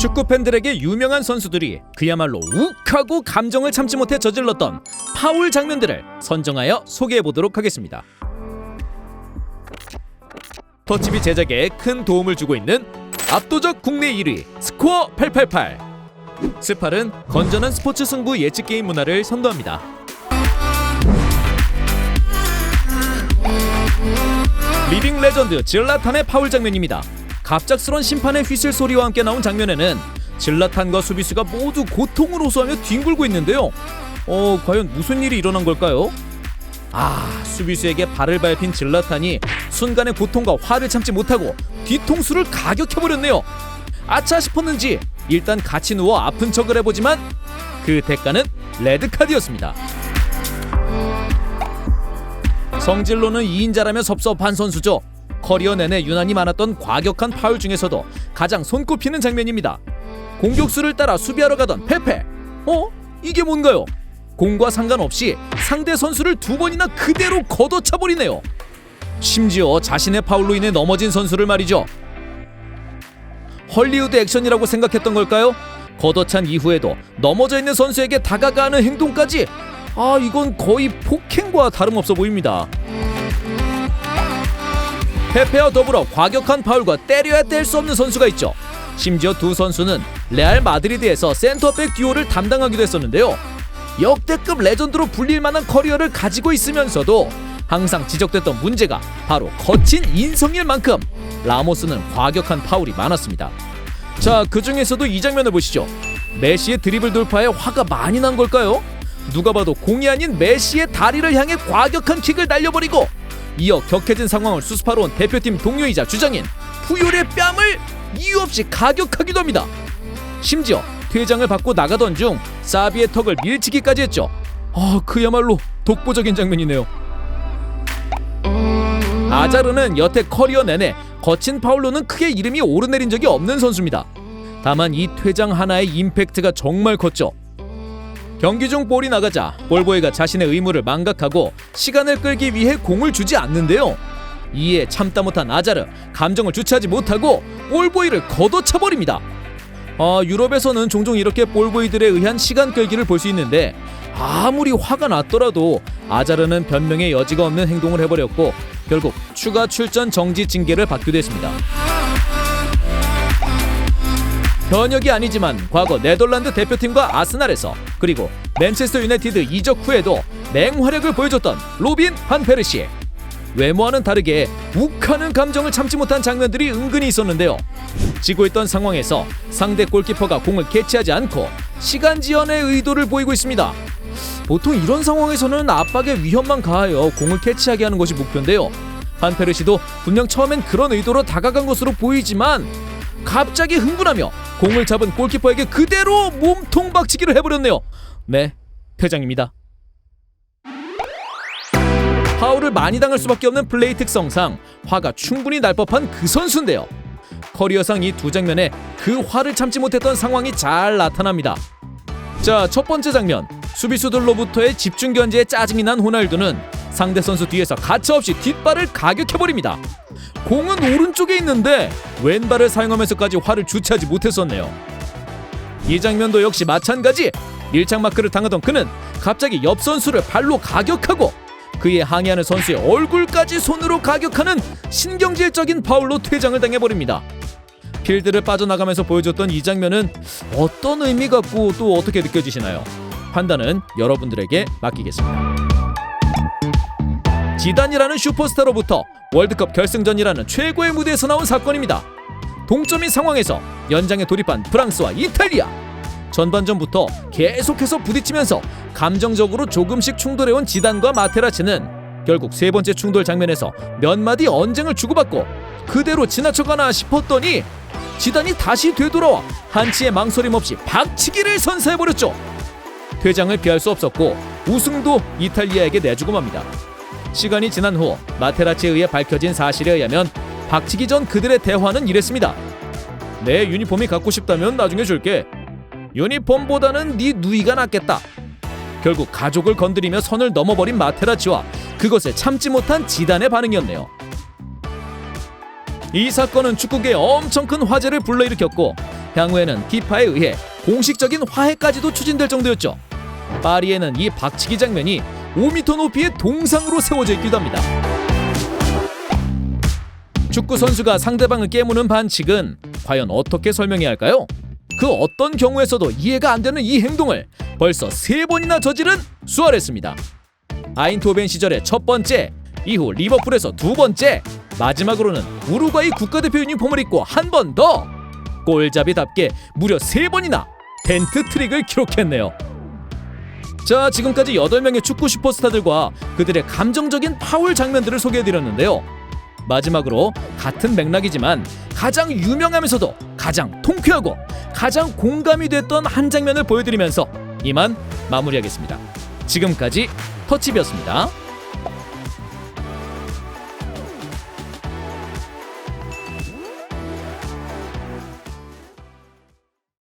축구 팬들에게 유명한 선수들이 그야말로 욱하고 감정을 참지 못해 저질렀던 파울 장면들을 선정하여 소개해보도록 하겠습니다. 터치비 제작에 큰 도움을 주고 있는 압도적 국내 1위 스코어 888. 스팔은 건전한 스포츠 승부 예측 게임 문화를 선도합니다. 리빙 레전드 질라탄의 파울 장면입니다. 갑작스런 심판의 휘슬 소리와 함께 나온 장면에는 질라탄과 수비수가 모두 고통을 호소하며 뒹굴고 있는데요. 과연 무슨 일이 일어난 걸까요? 수비수에게 발을 밟힌 질라탄이 순간의 고통과 화를 참지 못하고 뒤통수를 가격해버렸네요. 아차 싶었는지 일단 같이 누워 아픈 척을 해보지만 그 대가는 레드카드였습니다. 성질로는 2인자라며 섭섭한 선수죠. 커리어 내내 유난히 많았던 과격한 파울 중에서도 가장 손꼽히는 장면입니다. 공격수를 따라 수비하러 가던 페페. 이게 뭔가요? 공과 상관없이 상대 선수를 2번이나 그대로 걷어차버리네요. 심지어 자신의 파울로 인해 넘어진 선수를 말이죠. 헐리우드 액션이라고 생각했던 걸까요? 걷어찬 이후에도 넘어져 있는 선수에게 다가가는 행동까지 이건 거의 폭행과 다름없어 보입니다. 페페와 더불어 과격한 파울과 때려야 뗄 수 없는 선수가 있죠. 심지어 두 선수는 레알 마드리드에서 센터백 듀오를 담당하기도 했었는데요. 역대급 레전드로 불릴 만한 커리어를 가지고 있으면서도 항상 지적됐던 문제가 바로 거친 인성일 만큼 라모스는 과격한 파울이 많았습니다. 자, 그 중에서도 이 장면을 보시죠. 메시의 드리블 돌파에 화가 많이 난 걸까요? 누가 봐도 공이 아닌 메시의 다리를 향해 과격한 킥을 날려버리고 이어 격해진 상황을 수습하러 온 대표팀 동료이자 주장인 푸yor의 뺨을 이유 없이 가격하기도 합니다. 심지어 퇴장을 받고 나가던 중 사비의 턱을 밀치기까지 했죠. 그야말로 독보적인 장면이네요. 아자르는 여태 커리어 내내 거친 파울로는 크게 이름이 오르내린 적이 없는 선수입니다. 다만 이 퇴장 하나의 임팩트가 정말 컸죠. 경기 중 볼이 나가자 볼보이가 자신의 의무를 망각하고 시간을 끌기 위해 공을 주지 않는데요. 이에 참다 못한 아자르, 감정을 주체하지 못하고 볼보이를 걷어차버립니다. 유럽에서는 종종 이렇게 볼보이들에 의한 시간 끌기를 볼 수 있는데 아무리 화가 났더라도 아자르는 변명의 여지가 없는 행동을 해버렸고 결국 추가 출전 정지 징계를 받기도 했습니다. 현역이 아니지만 과거 네덜란드 대표팀과 아스날에서 그리고 맨체스터 유나이티드 이적 후에도 맹활약을 보여줬던 로빈 반 페르시. 외모와는 다르게 욱하는 감정을 참지 못한 장면들이 은근히 있었는데요. 지고 있던 상황에서 상대 골키퍼가 공을 캐치하지 않고 시간 지연의 의도를 보이고 있습니다. 보통 이런 상황에서는 압박의 위험만 가하여 공을 캐치하게 하는 것이 목표인데요. 반 페르시도 분명 처음엔 그런 의도로 다가간 것으로 보이지만 갑자기 흥분하며 공을 잡은 골키퍼에게 그대로 몸통 박치기를 해버렸네요. 네, 퇴장입니다. 파울을 많이 당할 수밖에 없는 플레이 특성상 화가 충분히 날 법한 그 선수인데요. 커리어상 이 두 장면에 그 화를 참지 못했던 상황이 잘 나타납니다. 자, 첫 번째 장면. 수비수들로부터의 집중 견제에 짜증이 난 호날두는 상대 선수 뒤에서 가차없이 뒷발을 가격해버립니다. 공은 오른쪽에 있는데 왼발을 사용하면서까지 화를 주체하지 못했었네요. 이 장면도 역시 마찬가지. 밀착 마크를 당하던 그는 갑자기 옆 선수를 발로 가격하고 그에 항의하는 선수의 얼굴까지 손으로 가격하는 신경질적인 파울로 퇴장을 당해버립니다. 필드를 빠져나가면서 보여줬던 이 장면은 어떤 의미 갖고 또 어떻게 느껴지시나요? 판단은 여러분들에게 맡기겠습니다. 지단이라는 슈퍼스타로부터 월드컵 결승전이라는 최고의 무대에서 나온 사건입니다. 동점인 상황에서 연장에 돌입한 프랑스와 이탈리아. 전반전부터 계속해서 부딪히면서 감정적으로 조금씩 충돌해온 지단과 마테라치는 결국 세 번째 충돌 장면에서 몇 마디 언쟁을 주고받고 그대로 지나쳐가나 싶었더니 지단이 다시 되돌아와 한치의 망설임 없이 박치기를 선사해버렸죠. 퇴장을 피할 수 없었고 우승도 이탈리아에게 내주고 맙니다. 시간이 지난 후 마테라치에 의해 밝혀진 사실에 의하면 박치기 전 그들의 대화는 이랬습니다. 내 유니폼이 갖고 싶다면 나중에 줄게. 유니폼보다는 네 누이가 낫겠다. 결국 가족을 건드리며 선을 넘어버린 마테라치와 그것을 참지 못한 지단의 반응이었네요. 이 사건은 축구계에 엄청 큰 화제를 불러일으켰고 향후에는 피파에 의해 공식적인 화해까지도 추진될 정도였죠. 파리에는 이 박치기 장면이 5m 높이의 동상으로 세워져 있기도 합니다. 축구 선수가 상대방을 깨무는 반칙은 과연 어떻게 설명해야 할까요? 그 어떤 경우에서도 이해가 안 되는 이 행동을 벌써 3번이나 저지른 수아레스입니다. 아인토벤 시절의 첫 번째, 이후 리버풀에서 2번째, 마지막으로는 우루과이 국가대표 유니폼을 입고 한 번 더! 골잡이답게 무려 3번이나 덴트 트릭을 기록했네요. 자, 지금까지 8명의 축구 슈퍼스타들과 그들의 감정적인 파울 장면들을 소개해드렸는데요. 마지막으로 같은 맥락이지만 가장 유명하면서도 가장 통쾌하고 가장 공감이 됐던 한 장면을 보여드리면서 이만 마무리하겠습니다. 지금까지 터치비였습니다.